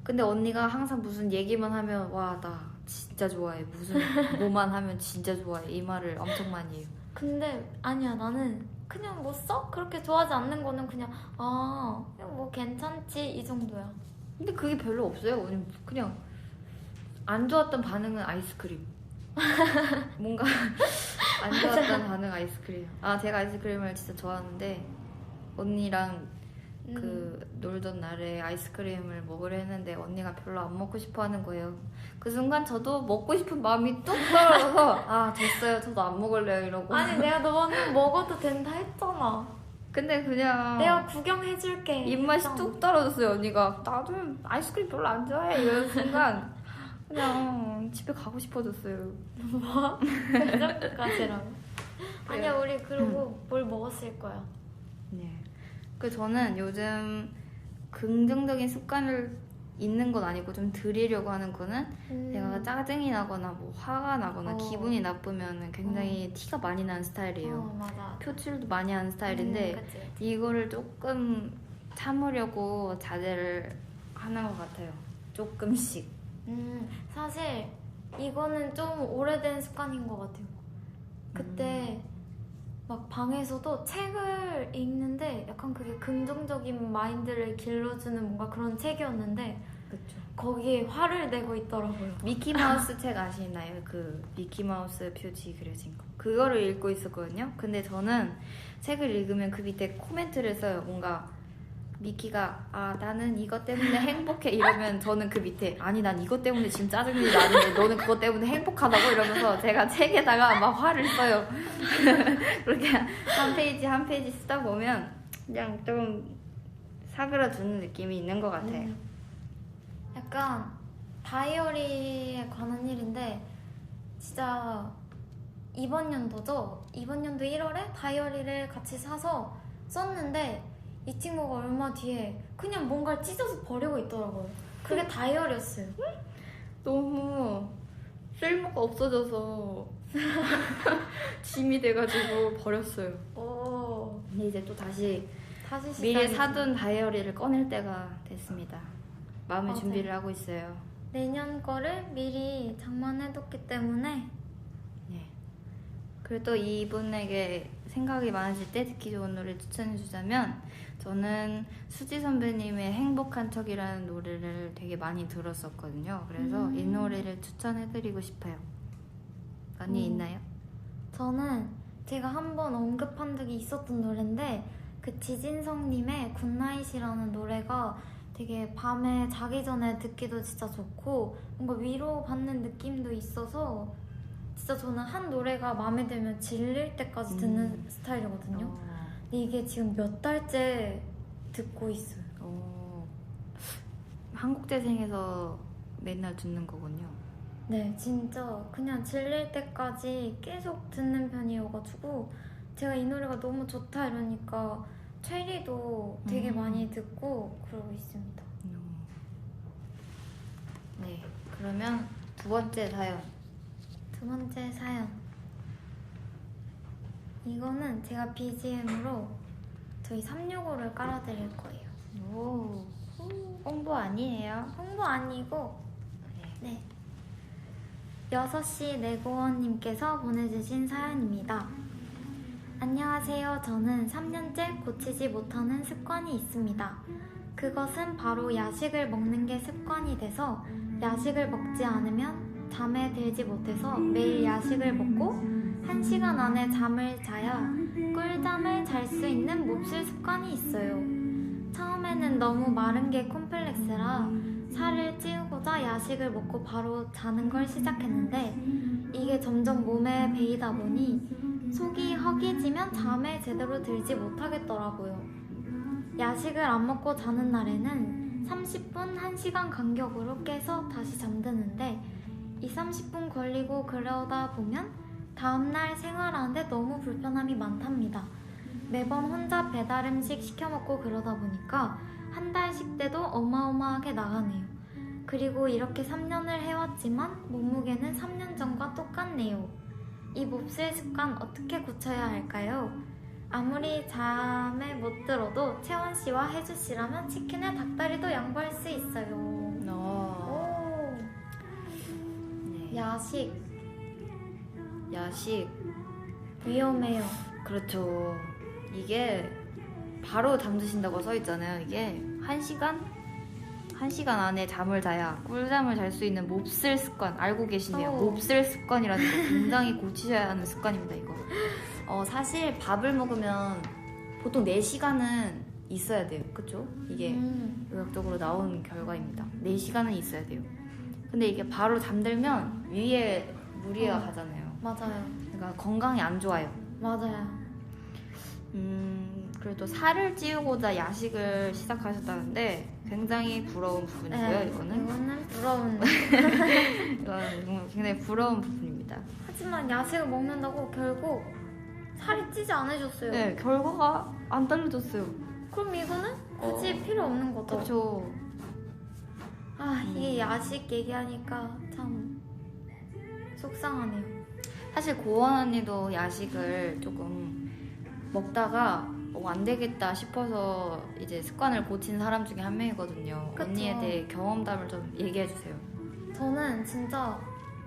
근데 언니가 항상 무슨 얘기만 하면 와 나 진짜 좋아해 무슨 뭐만 하면 진짜 좋아해 이 말을 엄청 많이 해요. 근데 아니야 나는 그냥 뭐 썩 그렇게 좋아하지 않는 거는 그냥 그냥 뭐 괜찮지 이 정도야. 근데 그게 별로 없어요. 그냥 안 좋았던 반응은 아이스크림. 뭔가 안 좋았던 반응 아이스크림. 제가 아이스크림을 진짜 좋아하는데 언니랑 그 놀던 날에 아이스크림을 먹으려 했는데 언니가 별로 안 먹고 싶어 하는 거예요. 그 순간 저도 먹고 싶은 마음이 뚝 떨어져서 됐어요. 저도 안 먹을래요 이러고. 아니 내가 너는 먹어도 된다 했잖아. 근데 그냥 내가 구경해줄게 입맛이 했잖아. 뚝 떨어졌어요. 언니가 나도 아이스크림 별로 안 좋아해 이러는 순간 그냥 집에 가고 싶어졌어요. 뭐? 그 정도까지라고? 아니야 우리 그리고 뭘 먹었을 거야. 네. 그 저는 요즘 긍정적인 습관을 있는 건 아니고 좀 들이려고 하는 거는 제가 짜증이 나거나 뭐 화가 나거나 기분이 나쁘면 굉장히 티가 많이 나는 스타일이에요. 맞아. 표출도 많이 하는 스타일인데 그치. 이거를 조금 참으려고 자제를 하는 것 같아요. 조금씩. 사실 이거는 좀 오래된 습관인 것 같아요. 그때 막 방에서도 책을 읽는데 약간 그게 긍정적인 마인드를 길러주는 뭔가 그런 책이었는데 그렇죠. 거기에 화를 내고 있더라고요. 미키마우스 책 아시나요? 그 미키마우스 표지 그려진 거 그거를 읽고 있었거든요. 근데 저는 책을 읽으면 그 밑에 코멘트를 써요. 뭔가 미키가 나는 이것 때문에 행복해 이러면 저는 그 밑에 아니 난 이것 때문에 지금 짜증이 나는데 너는 그것 때문에 행복하다고 이러면서 제가 책에다가 막 화를 써요. 그렇게 한 페이지 한 페이지 쓰다 보면 그냥 좀 사그라드는 느낌이 있는 것 같아요. 약간 다이어리에 관한 일인데 진짜 이번 연도죠? 이번 연도 1월에 다이어리를 같이 사서 썼는데 이 친구가 얼마 뒤에 그냥 뭔가를 찢어서 버리고 있더라고요. 그게 다이어리였어요. 너무 쓸모가 없어져서 짐이 돼가지고 버렸어요. 근데 이제 또 다시 미리 시작이지. 사둔 다이어리를 꺼낼 때가 됐습니다. 마음의 맞아요. 준비를 하고 있어요. 내년 거를 미리 장만해뒀기 때문에 네. 그리고 또 이분에게 생각이 많으실 때 듣기 좋은 노래 추천해주자면 저는 수지 선배님의 행복한 척이라는 노래를 되게 많이 들었었거든요. 그래서 이 노래를 추천해드리고 싶어요. 언니 있나요? 저는 제가 한번 언급한 적이 있었던 노래인데 그 지진성님의 굿나잇이라는 노래가 되게 밤에 자기 전에 듣기도 진짜 좋고 뭔가 위로받는 느낌도 있어서 진짜 저는 한 노래가 마음에 들면 질릴 때까지 듣는 스타일이거든요. 근데 이게 지금 몇 달째 듣고 있어요. 한국재생에서 맨날 듣는 거군요. 네, 진짜 그냥 질릴 때까지 계속 듣는 편이어가지고 제가 이 노래가 너무 좋다 이러니까 체리도 되게 많이 듣고 그러고 있습니다. 네, 그러면 두 번째 사연. 두 번째 사연. 이거는 제가 BGM으로 저희 365를 깔아드릴 거예요. 오, 홍보 아니에요? 홍보 아니고 네. 6시 내고원님께서 보내주신 사연입니다. 안녕하세요. 저는 3년째 고치지 못하는 습관이 있습니다. 그것은 바로 야식을 먹는 게 습관이 돼서 야식을 먹지 않으면 잠에 들지 못해서 매일 야식을 먹고 1시간 안에 잠을 자야 꿀잠을 잘 수 있는 몹쓸 습관이 있어요. 처음에는 너무 마른 게 콤플렉스라 살을 찌우고자 야식을 먹고 바로 자는 걸 시작했는데 이게 점점 몸에 배이다 보니 속이 허기지면 잠에 제대로 들지 못하겠더라고요. 야식을 안 먹고 자는 날에는 30분, 1시간 간격으로 깨서 다시 잠드는데 30분 걸리고 그러다 보면 다음날 생활하는데 너무 불편함이 많답니다. 매번 혼자 배달 음식 시켜 먹고 그러다 보니까 한 달 식대도 어마어마하게 나가네요. 그리고 이렇게 3년을 해왔지만 몸무게는 3년 전과 똑같네요. 이 몹쓸 습관 어떻게 고쳐야 할까요? 아무리 잠에 못 들어도 채원씨와 혜주씨라면 치킨에 닭다리도 양보할 수 있어요. 오. 네. 야식 위험해요. 그렇죠. 이게 바로 잠드신다고 써있잖아요. 이게 1시간 안에 잠을 자야 꿀잠을 잘 수 있는 몹쓸 습관. 알고 계시네요. 몹쓸 습관이라는 거 굉장히 고치셔야 하는 습관입니다. 이거 사실 밥을 먹으면 보통 4시간은 있어야 돼요. 그쵸? 이게 의학적으로 나온 결과입니다. 4시간은 있어야 돼요. 근데 이게 바로 잠들면 위에 무리가 가잖아요. 맞아요. 그러니까 건강에 안 좋아요. 맞아요. 그래도 살을 찌우고자 야식을 시작하셨다는데 굉장히 부러운 부분이고요. 네, 이거는 부러운. 이거는 정말 굉장히 부러운 부분입니다. 하지만 야식을 먹는다고 결국 살이 찌지 않으셨어요. 네, 결과가 안 달라졌어요. 그럼 이거는 굳이 필요 없는 거죠. 그렇죠. 이게 야식 얘기하니까 참 속상하네요. 사실 고원 언니도 야식을 조금 먹다가 안 되겠다 싶어서 이제 습관을 고친 사람 중에 한 명이거든요. 그쵸. 언니에 대해 경험담을 좀 얘기해 주세요. 저는 진짜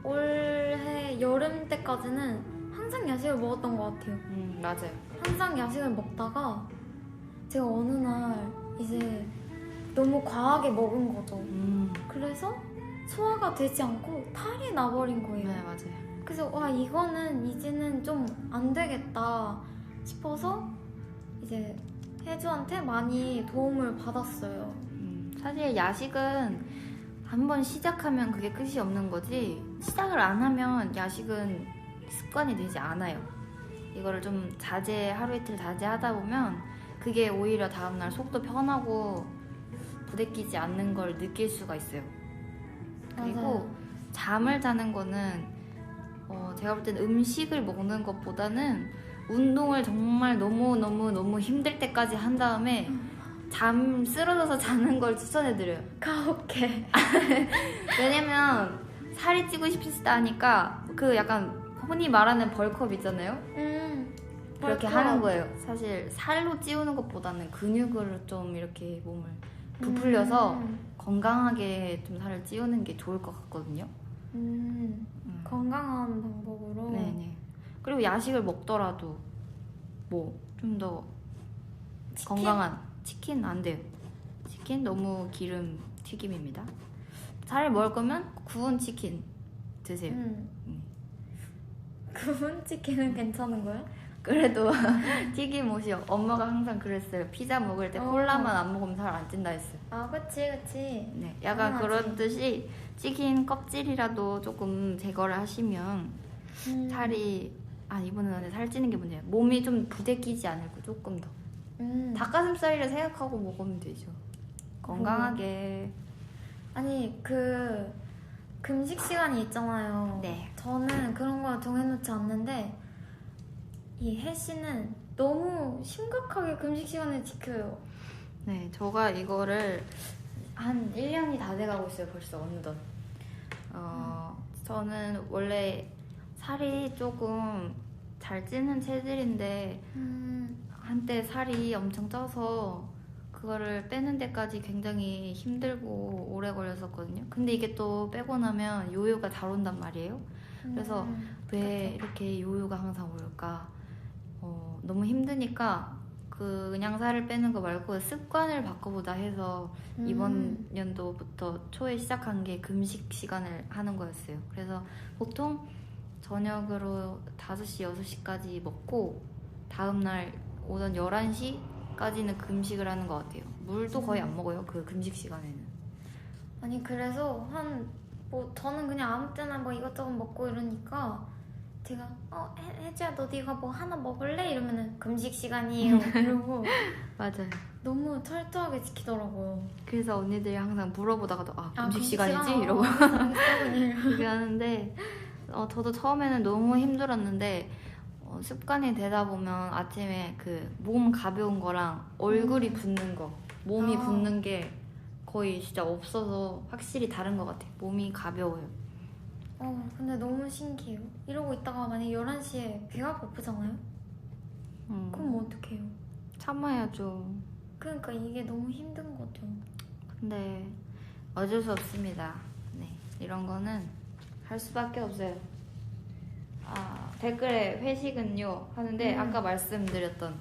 올해 여름 때까지는 항상 야식을 먹었던 것 같아요. 맞아요. 항상 야식을 먹다가 제가 어느 날 이제 너무 과하게 먹은 거죠. 그래서 소화가 되지 않고 탈이 나버린 거예요. 네, 맞아요. 그래서 이거는 이제는 좀 안 되겠다 싶어서 이제 혜주한테 많이 도움을 받았어요. 사실 야식은 한번 시작하면 그게 끝이 없는 거지 시작을 안 하면 야식은 습관이 되지 않아요. 이거를 좀 하루 이틀 자제하다 보면 그게 오히려 다음날 속도 편하고 부대끼지 않는 걸 느낄 수가 있어요. 그리고 맞아요. 잠을 자는 거는 제가 볼 때는 음식을 먹는 것보다는 운동을 정말 너무 힘들 때까지 한 다음에 쓰러져서 자는 걸 추천해드려요. 가혹해. 왜냐면 살이 찌고 싶다니까 그 약간 흔히 말하는 벌크업 있잖아요. 그렇게 벌크업. 하는 거예요. 사실 살로 찌우는 것보다는 근육으로 좀 이렇게 몸을 부풀려서 건강하게 좀 살을 찌우는 게 좋을 것 같거든요. 건강한 방법으로. 네네. 그리고 야식을 먹더라도 뭐 좀 더 건강한 치킨 안 돼요. 치킨 너무 기름 튀김입니다. 살을 먹을 거면 구운 치킨 드세요. 구운 치킨은 괜찮은 거야? 그래도 튀김옷이 엄마가 항상 그랬어요. 피자 먹을 때 콜라만 안 먹으면 살 안 찐다 했어요. 아, 그치. 네, 약간 당연하지. 그런 듯이 튀긴 껍질이라도 조금 제거를 하시면 살이 이번에는 근데 살찌는 게 문제예요. 몸이 좀 부대끼지 않고 조금 더. 닭가슴살이라 생각하고 먹으면 되죠. 건강하게. 아니, 그 금식 시간이 있잖아요. 네. 저는 그런 걸 정해놓지 않는데 이 혜씨는 너무 심각하게 금식 시간을 지켜요. 네, 저가 이거를 한 1년이 다 돼가고 있어요, 벌써 어느덧. 저는 원래 살이 조금 잘 찌는 체질인데 한때 살이 엄청 쪄서 그거를 빼는 데까지 굉장히 힘들고 오래 걸렸었거든요. 근데 이게 또 빼고 나면 요요가 잘 온단 말이에요. 그래서 왜 이렇게 요요가 항상 올까? 너무 힘드니까 그냥 살을 빼는 거 말고 습관을 바꿔보자 해서 이번 연도부터 초에 시작한 게 금식 시간을 하는 거였어요. 그래서 보통 저녁으로 5시, 6시까지 먹고 다음날 오전 11시까지는 금식을 하는 것 같아요. 물도 거의 안 먹어요, 그 금식 시간에는. 아니, 그래서 저는 그냥 아무 때나 뭐 이것저것 먹고 이러니까 제가 혜지야 너 네가 뭐 하나 먹을래? 이러면은 금식 시간이에요 이러고 맞아요. 너무 철저하게 지키더라고요. 그래서 언니들이 항상 물어보다가도 금식 금식 시간이지? 시간? 이러고 그냥 그렇게 하는데 저도 처음에는 너무 힘들었는데 습관이 되다 보면 아침에 그 몸 가벼운 거랑 얼굴이 붓는 거, 몸이 붓는 게 거의 진짜 없어서 확실히 다른 것 같아요. 몸이 가벼워요. 근데 너무 신기해요. 이러고 있다가 만약에 11시에 배가 고프잖아요? 그럼 어떡해요? 참아야죠. 그러니까 이게 너무 힘든 거죠. 근데 어쩔 수 없습니다. 네, 이런 거는 할 수밖에 없어요. 댓글에 회식은요 하는데 아까 말씀드렸던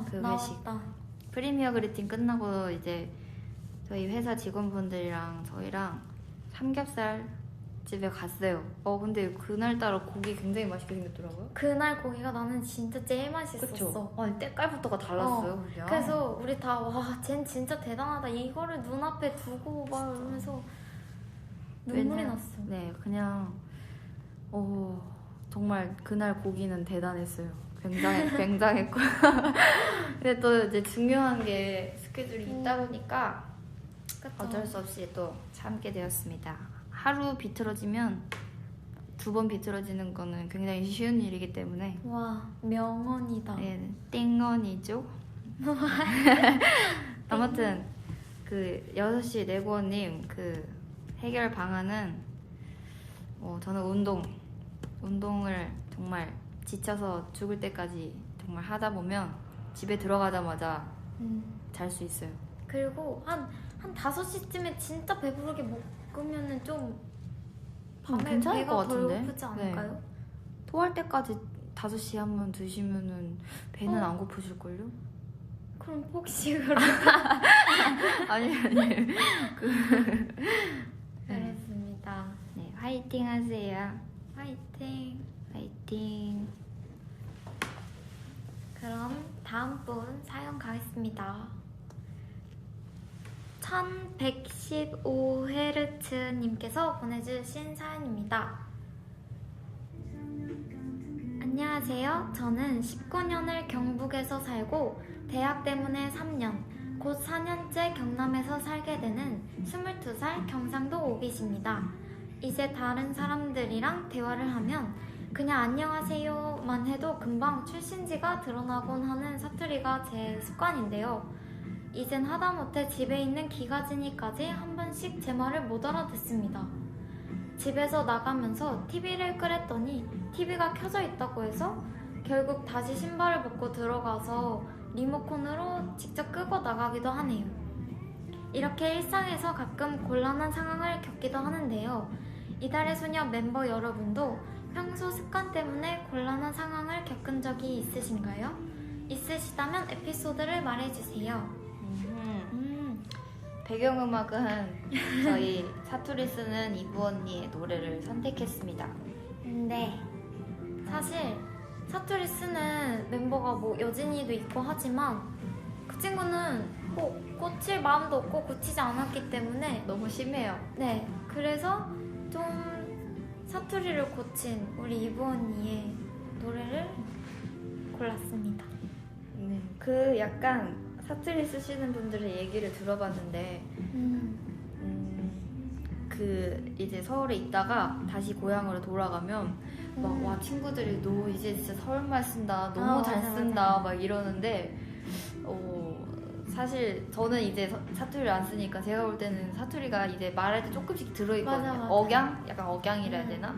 그 회식. 나왔다. 프리미어 그리팅 끝나고 이제 저희 회사 직원분들이랑 저희랑 삼겹살 집에 갔어요. 근데 그날따라 고기 굉장히 맛있게 생겼더라고요. 그날 고기가 나는 진짜 제일 맛있었어. 그쵸? 아니 때깔부터가 달랐어요. 그냥. 그래서 우리 다 쟨 진짜 대단하다. 이거를 눈앞에 두고 막 이러면서 눈물이 났어. 네, 그냥 정말 그날 고기는 대단했어요. 굉장했고. 근데 또 이제 중요한 게 스케줄이 있다 보니까 어쩔 수 없이 또 참게 되었습니다. 하루 비틀어지면 2번 비틀어지는 거는 굉장히 쉬운 일이기 때문에 와, 명언이다. 네, 땡언이죠. 아무튼 그 6시 내고님 그 해결 방안은 저는 운동을 정말 지쳐서 죽을 때까지 정말 하다 보면 집에 들어가자마자 잘 수 있어요. 그리고 한 5시쯤에 진짜 배부르게 먹으면은 좀 밤에 괜찮을 배가 것 덜 같은데? 고프지 않을까요? 토할 때까지 5시 한번 드시면은 배는 안 고프실걸요? 그럼 폭식으로. 아니 그렇습니다. 네, 화이팅 하세요. 화이팅. 화이팅. 그럼 다음 분 사연 가겠습니다. 1115Hz님께서 보내주신 사연입니다. 안녕하세요. 저는 19년을 경북에서 살고 대학 때문에 3년, 곧 4년째 경남에서 살게 되는 22살 경상도 오빗입니다. 이제 다른 사람들이랑 대화를 하면 그냥 안녕하세요만 해도 금방 출신지가 드러나곤 하는 사투리가 제 습관인데요. 이젠 하다못해 집에 있는 기가진이까지 한 번씩 제 말을 못 알아듣습니다. 집에서 나가면서 TV를 끄랬더니 TV가 켜져 있다고 해서 결국 다시 신발을 벗고 들어가서 리모컨으로 직접 끄고 나가기도 하네요. 이렇게 일상에서 가끔 곤란한 상황을 겪기도 하는데요. 이달의 소녀 멤버 여러분도 평소 습관 때문에 곤란한 상황을 겪은 적이 있으신가요? 있으시다면 에피소드를 말해주세요. 배경음악은 저희 사투리 쓰는 이부 언니의 노래를 선택했습니다. 네. 사실 사투리 쓰는 멤버가 뭐 여진이도 있고 하지만 그 친구는 뭐 고칠 마음도 없고 고치지 않았기 때문에 너무 심해요. 네, 그래서 좀 사투리를 고친 우리 이브 언니의 노래를 골랐습니다. 네, 그 약간 사투리 쓰시는 분들의 얘기를 들어봤는데 그 이제 서울에 있다가 다시 고향으로 돌아가면 막 와 친구들이 너 이제 진짜 서울말 쓴다 너무 잘 맞아, 쓴다 맞아. 막 이러는데 사실 저는 이제 사투리를 안 쓰니까 제가 볼 때는 사투리가 이제 말할 때 조금씩 들어있거든요. 맞아, 맞아. 억양? 약간 억양이라 해야 되나?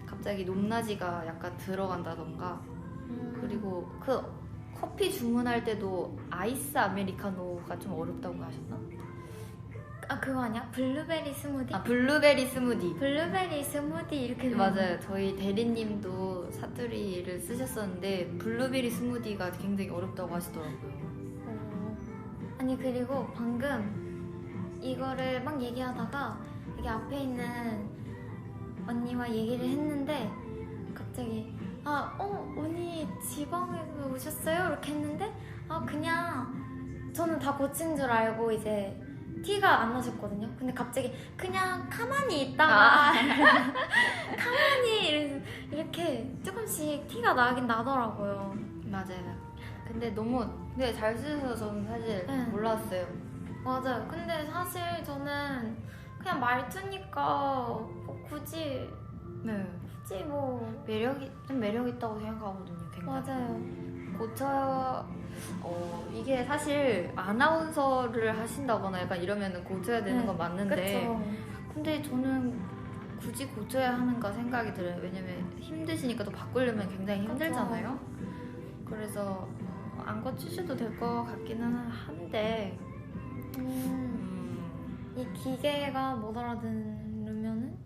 갑자기 높낮이가 약간 들어간다던가 그리고 그 커피 주문할 때도 아이스 아메리카노가 좀 어렵다고 하셨나? 아 그거 아니야? 블루베리 스무디? 아 블루베리 스무디. 블루베리 스무디 이렇게 되는 맞아요. 저희 대리님도 사투리를 쓰셨었는데 블루베리 스무디가 굉장히 어렵다고 하시더라고요. 아니 그리고 방금 이거를 막 얘기하다가 여기 앞에 있는 언니와 얘기를 했는데 갑자기 언니 지방에서 오셨어요? 이렇게 했는데 그냥 저는 다 고친 줄 알고 이제 티가 안 나셨거든요. 근데 갑자기 그냥 가만히 있다가 가만히 이렇게 조금씩 티가 나긴 나더라고요. 맞아요. 근데 너무 잘 쓰셔서 저는 사실 네. 몰랐어요. 맞아요. 근데 사실 저는 그냥 말투니까 뭐 굳이 네. 뭐 좀 매력 있다고 생각하거든요. 굉장히. 맞아요. 고쳐야 이게 사실 아나운서를 하신다거나 약간 이러면은 고쳐야 되는 네, 건 맞는데 그쵸. 근데 저는 굳이 고쳐야 하는가 생각이 들어요. 왜냐면 힘드시니까 또 바꾸려면 굉장히 힘들잖아요. 그래서 안 고치셔도 될 것 같기는 한데 이 기계가 못 알아들으면은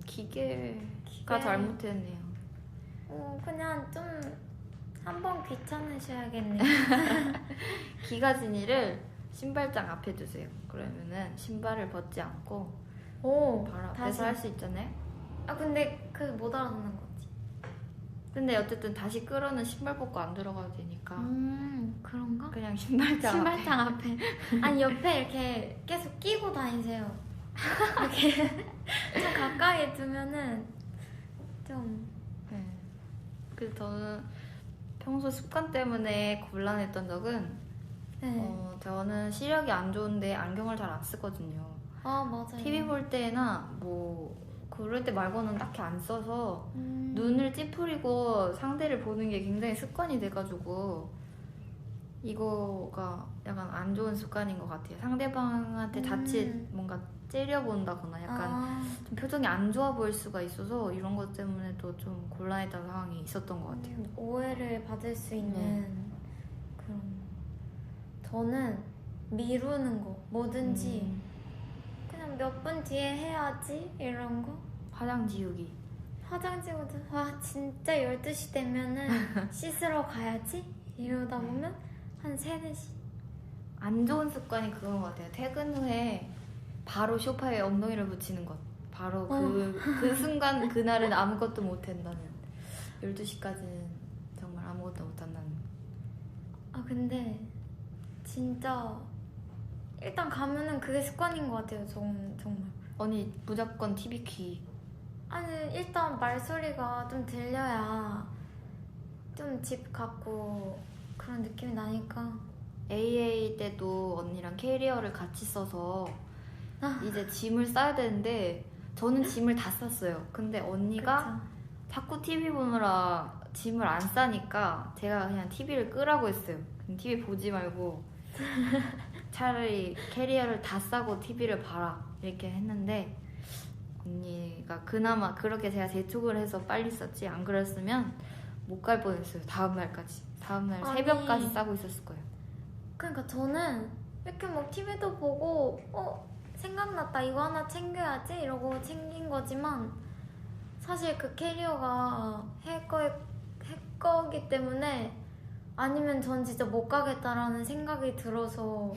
기계가 잘못했네요. 그냥 좀 한번 귀찮으셔야겠네요. 기가진이를 신발장 앞에 두세요. 그러면은 신발을 벗지 않고 바로 다시. 앞에서 할 수 있잖아요. 근데 그 못 알아듣는 거지. 근데 어쨌든 다시 끌어는 신발 벗고 안 들어가도 되니까 그런가? 그냥 신발장 앞에. 신발장 앞에. 아니 옆에 이렇게 계속 끼고 다니세요. 이렇게 좀 가까이 두면은 좀. 네. 그래서 저는 평소 습관 때문에 곤란했던 적은 네. 저는 시력이 안 좋은데 안경을 잘 안 쓰거든요. 맞아요. TV 볼 때나 뭐 그럴 때 말고는 딱히 안 써서 음. 눈을 찌푸리고 상대를 보는 게 굉장히 습관이 돼가지고 이거가 약간 안 좋은 습관인 것 같아요. 상대방한테 자칫 뭔가 째려본다거나 약간 좀 표정이 안 좋아 보일 수가 있어서 이런 것 때문에 또 좀 곤란했던 상황이 있었던 것 같아요. 오해를 받을 수 있는 그런. 저는 미루는 거 뭐든지 그냥 몇 분 뒤에 해야지 이런 거. 화장 지우기. 화장 지우도 진짜 12시 되면은 씻으러 가야지 이러다 보면 한 3, 4시. 안 좋은 습관이 그건 것 같아요. 퇴근 후에 바로 소파에 엉덩이를 붙이는 것. 바로 그 순간 그날은 아무것도 못 한다는. 12시까지는 정말 아무것도 못 한다는. 근데 진짜 일단 가면은 그게 습관인 것 같아요. 정말. 언니 무조건 TV 키. 아니 일단 말소리가 좀 들려야 좀 집 같고 그런 느낌이 나니까. AA 때도 언니랑 캐리어를 같이 써서 이제 짐을 싸야 되는데 저는 짐을 다 쌌어요. 근데 언니가 자꾸 TV 보느라 짐을 안 싸니까 제가 그냥 TV를 끄라고 했어요. TV 보지 말고 차라리 캐리어를 다 싸고 TV를 봐라 이렇게 했는데 언니가 그나마 그렇게 제가 재촉을 해서 빨리 썼지 안 그랬으면 못 갈 뻔했어요. 다음날까지. 다음날 아니. 새벽까지 싸고 있었을 거예요. 그러니까 저는 이렇게 막 TV도 보고 생각났다 이거 하나 챙겨야지 이러고 챙긴 거지만 사실 그 캐리어가 해 거기 때문에 아니면 전 진짜 못 가겠다라는 생각이 들어서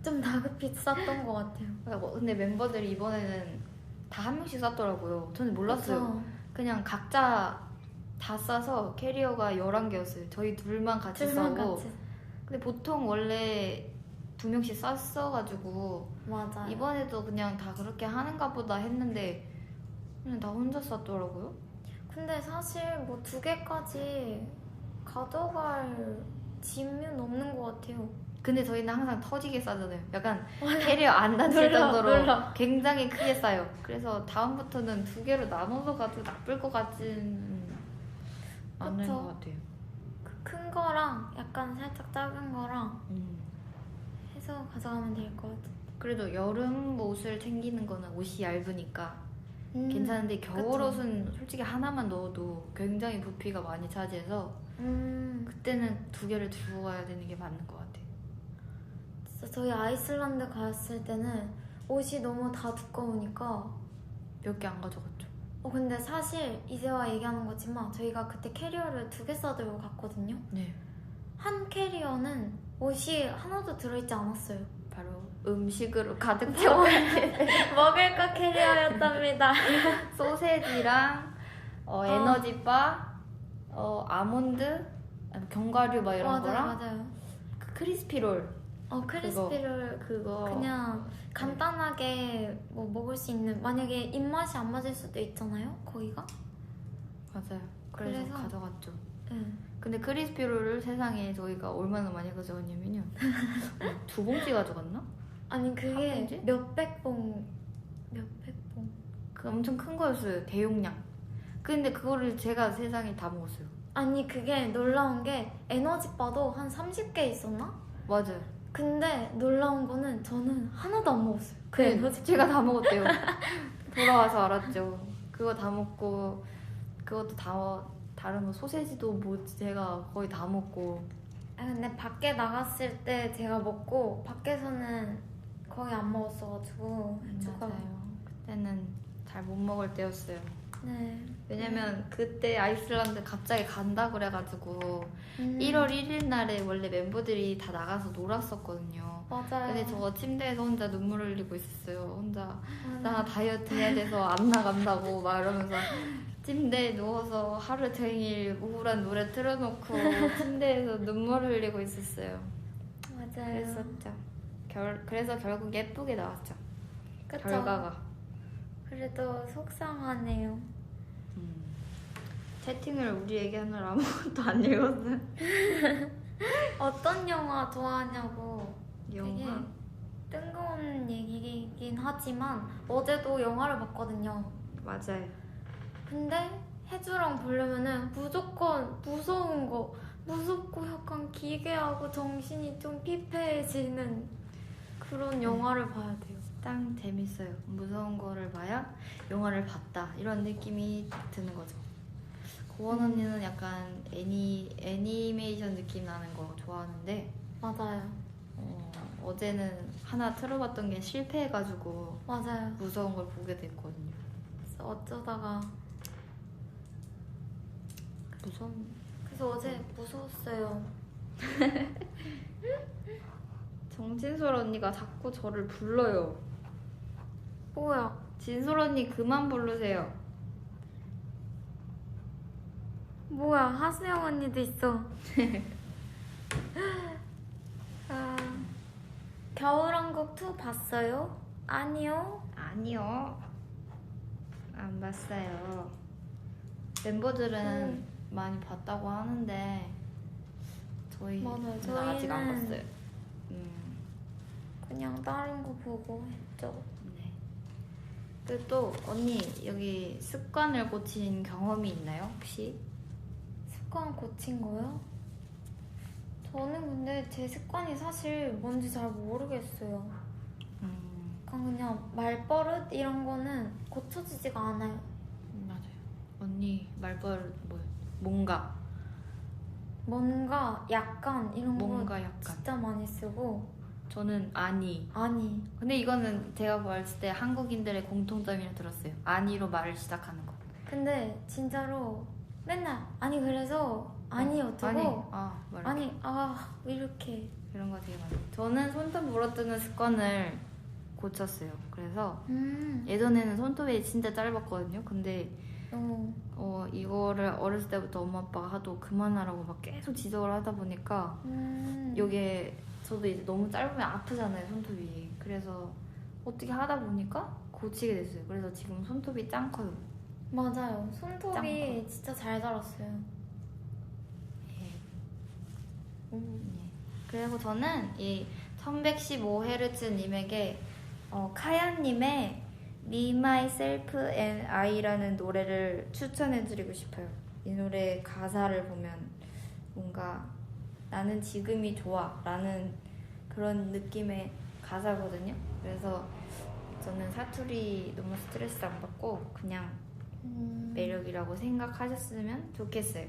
좀 다급히 쌌던 것 같아요. 근데 멤버들이 이번에는 다 한 명씩 쌌더라고요. 저는 몰랐어요. 그쵸? 그냥 각자 다 싸서 캐리어가 11개였어요. 저희 둘만 같이 둘만 싸고. 같이. 근데 보통 원래 2명씩 쌌어가지고 맞아요. 이번에도 그냥 다 그렇게 하는가 보다 했는데 그냥 다 혼자 쌌더라고요. 근데 사실 뭐 2개까지 가져갈 짐은 없는 것 같아요. 근데 저희는 항상 터지게 싸잖아요. 약간 캐리어 안 다칠 놀라, 정도로 놀라. 굉장히 크게 싸요. 그래서 다음부터는 2개로 나눠서 가도 나쁠 것 같진 않은 그쵸. 것 같아요. 그 큰 거랑 약간 살짝 작은 거랑 음. 해서 가져가면 될 것 같아. 그래도 여름 옷을 챙기는 거는 옷이 얇으니까 음, 괜찮은데 겨울 옷은 솔직히 하나만 넣어도 굉장히 부피가 많이 차지해서 그때는 2개를 들고 가야 되는 게 맞는 것 같아요. 진짜 저희 아이슬란드 갔을 때는 옷이 너무 다 두꺼우니까 몇 개 안 가져갔죠. 근데 사실 이제와 얘기하는 거지만 저희가 그때 캐리어를 2개 싸들고 갔거든요. 네. 한 캐리어는 옷이 하나도 들어있지 않았어요. 바로 음식으로 가득 채워 먹을 거 캐리어였답니다. 소세지랑 에너지바, 아몬드, 아니면 견과류 막 이런 거랑 맞아요. 그 크리스피롤 크리스피를 그거 그냥 간단하게 뭐 먹을 수 있는, 만약에 입맛이 안 맞을 수도 있잖아요, 거기가. 맞아요. 그래서 그래서? 가져갔죠. 응. 근데 크리스피롤을 세상에 저희가 얼마나 많이 가져갔냐면요. 2봉지 가져갔나? 아니 한 그게 봉지? 몇백 봉. 그 엄청 큰 거였어요. 대용량. 근데 그거를 제가 세상에 다 먹었어요. 아니 그게 놀라운 게 에너지바도 한 30개 있었나? 맞아요. 근데 놀라운 거는 저는 하나도 안 먹었어요. 그 네, 에너지. 제가 다 먹었대요. 돌아와서 알았죠. 그거 다 먹고 그것도 다 다른 거 소세지도 뭐 제가 거의 다 먹고. 근데 밖에 나갔을 때 제가 먹고 밖에서는 거의 안 먹었어가지고 조금. 맞아요. 그때는 잘 못 먹을 때였어요. 네. 왜냐면 그때 아이슬란드 갑자기 간다 그래가지고 1월 1일 날에 원래 멤버들이 다 나가서 놀았었거든요. 맞아요. 근데 저 침대에서 혼자 눈물을 흘리고 있었어요. 혼자 나 맞아요. 다이어트 해야 돼서 안 나간다고 막 이러면서 침대에 누워서 하루 종일 우울한 노래 틀어놓고 침대에서 눈물을 흘리고 있었어요. 맞아요. 그랬었죠. 그래서 결국 예쁘게 나왔죠. 그쵸? 결과가. 그래도 속상하네요. 채팅을 우리 얘기하느라 아무것도 안 읽었어요. 어떤 영화 좋아하냐고. 영화? 되게 뜬금없는 얘기긴 하지만 어제도 영화를 봤거든요. 맞아요. 근데 혜주랑 보려면은 무조건 무서운 거, 무섭고 약간 기괴하고 정신이 좀 피폐해지는 그런 영화를 봐야 돼요. 딱 재밌어요. 무서운 거를 봐야 영화를 봤다 이런 느낌이 딱 드는 거죠. 고원 언니는 약간 애니메이션 느낌 나는 거 좋아하는데 맞아요. 어제는 하나 틀어봤던 게 실패해가지고 맞아요. 무서운 걸 보게 됐거든요. 그래서 어쩌다가 그래서 어제 무서웠어요. 정진솔 언니가 자꾸 저를 불러요. 뭐야? 진솔 언니 그만 부르세요. 뭐야? 하수영 언니도 있어. 겨울왕국 2 봤어요? 아니요. 아니요. 안 봤어요. 멤버들은 많이 봤다고 하는데 저희는 맞아요. 아직 안 저희는 봤어요. 그냥 다른 거 보고 했죠. 네. 그리고 또 언니 여기 습관을 고친 경험이 있나요 혹시? 습관 고친 거요? 저는 근데 제 습관이 사실 뭔지 잘 모르겠어요. 그냥 말버릇 이런 거는 고쳐지지가 않아요. 맞아요. 언니 말벌 뭔가 약간 이런 거 뭔가 약간. 진짜 많이 쓰고. 저는 아니. 근데 이거는 제가 봤을 때 한국인들의 공통점이라 들었어요. 아니로 말을 시작하는 거. 근데 진짜로 맨날 아니 그래서 아니 어쩌고 아니 이렇게. 이런 거 되게 많아요. 저는 손톱 물어뜯는 습관을 고쳤어요. 그래서 예전에는 손톱이 진짜 짧았거든요. 근데 이거를 어렸을 때부터 엄마 아빠가 하도 그만하라고 막 계속 지적을 하다 보니까 요게 저도 이제 너무 짧으면 아프잖아요, 손톱이. 그래서 어떻게 하다 보니까 고치게 됐어요. 그래서 지금 손톱이 짱 커요. 맞아요. 손톱이 진짜 잘 자랐어요. 네. 그리고 저는 이 1115Hz님에게 카야님의 Me, Myself and I라는 노래를 추천해드리고 싶어요. 이 노래 가사를 보면 뭔가 나는 지금이 좋아 라는 그런 느낌의 가사거든요. 그래서 저는 사투리 너무 스트레스 안 받고 그냥 매력이라고 생각하셨으면 좋겠어요.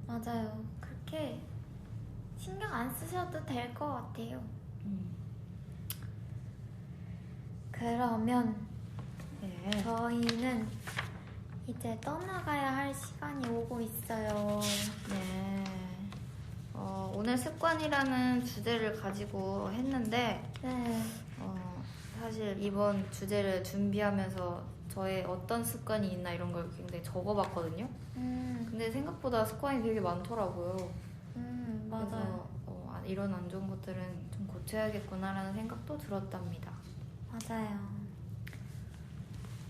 맞아요. 그렇게 신경 안 쓰셔도 될 것 같아요. 그러면 네. 저희는 이제 떠나가야 할 시간이 오고 있어요. 네. 오늘 습관이라는 주제를 가지고 했는데 네. 사실 이번 주제를 준비하면서 저의 어떤 습관이 있나 이런 걸 굉장히 적어봤거든요. 근데 생각보다 습관이 되게 많더라고요. 맞아요. 그래서 이런 안 좋은 것들은 좀 고쳐야겠구나라는 생각도 들었답니다. 맞아요.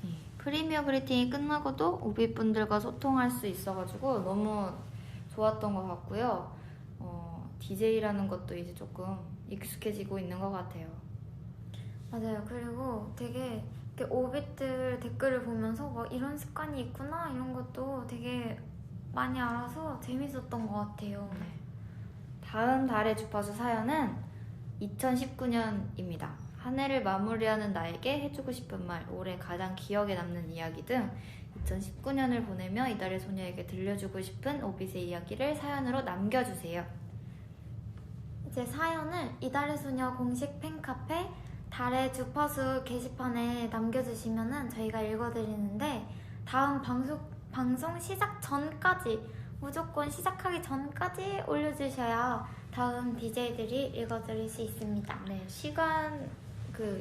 네. 프리미어 그리팅이 끝나고도 오비분들과 소통할 수 있어가지고 너무 좋았던 것 같고요. DJ라는 것도 이제 조금 익숙해지고 있는 것 같아요. 맞아요. 그리고 되게 이렇게 오빛들 댓글을 보면서 막 이런 습관이 있구나 이런 것도 되게 많이 알아서 재밌었던 것 같아요. 네. 다음 달의 주파수 사연은 2019년입니다. 한 해를 마무리하는 나에게 해주고 싶은 말, 올해 가장 기억에 남는 이야기 등 2019년을 보내며 이달의 소녀에게 들려주고 싶은 오빛의 이야기를 사연으로 남겨주세요. 이제 사연을 이달의 소녀 공식 팬카페 달의 주파수 게시판에 남겨주시면은 저희가 읽어드리는데 다음 방송 시작 전까지 무조건 시작하기 전까지 올려주셔야 다음 DJ들이 읽어드릴 수 있습니다. 네, 시간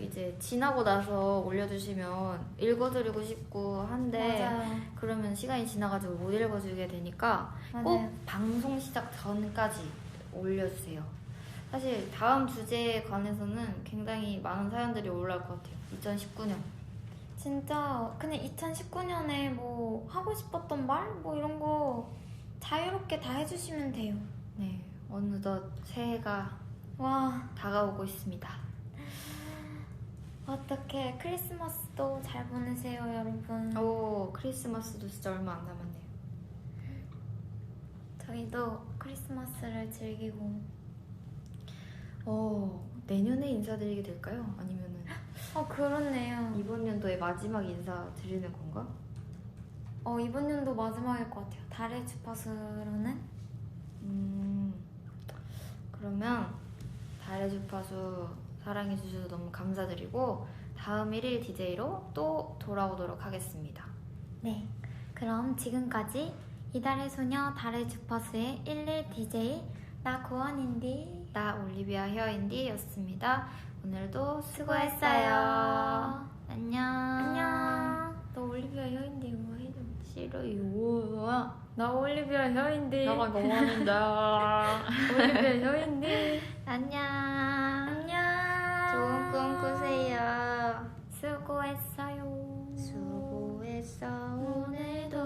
이제 지나고 나서 올려주시면 읽어드리고 싶고 한데 맞아요. 그러면 시간이 지나가지고 못 읽어주게 되니까 맞아요. 꼭 방송 시작 전까지 올려주세요. 사실 다음 주제에 관해서는 굉장히 많은 사연들이 올라올 것 같아요. 2019년. 진짜 그냥 2019년에 뭐 하고 싶었던 말? 뭐 이런 거 자유롭게 다 해주시면 돼요. 네, 어느덧 새해가 와, 다가오고 있습니다. 어떻게 크리스마스도 잘 보내세요, 여러분. 오, 크리스마스도 진짜 얼마 안 남았네요. 저희도 크리스마스를 즐기고. 내년에 인사드리게 될까요? 아니면은 그렇네요. 이번 연도의 마지막 인사 드리는 건가? 이번 연도 마지막일 것 같아요. 달의 주파수로는. 그러면 달의 주파수 사랑해주셔서 너무 감사드리고 다음 1일 DJ로 또 돌아오도록 하겠습니다. 네, 그럼 지금까지 이달의 소녀 달의 주파수의 11 DJ 나 고원인디 나 올리비아 헤어인디였습니다. 오늘도 수고했어요. 안녕. 안녕. 너 올리비아 헤어인디 뭐 해줘. 싫어요. 나 올리비아 헤어인디. 너가 너무 한다. 올리비아 헤어인디. 안녕. 안녕. 좋은 꿈 꾸세요. 수고했어요. 수고했어 오늘도.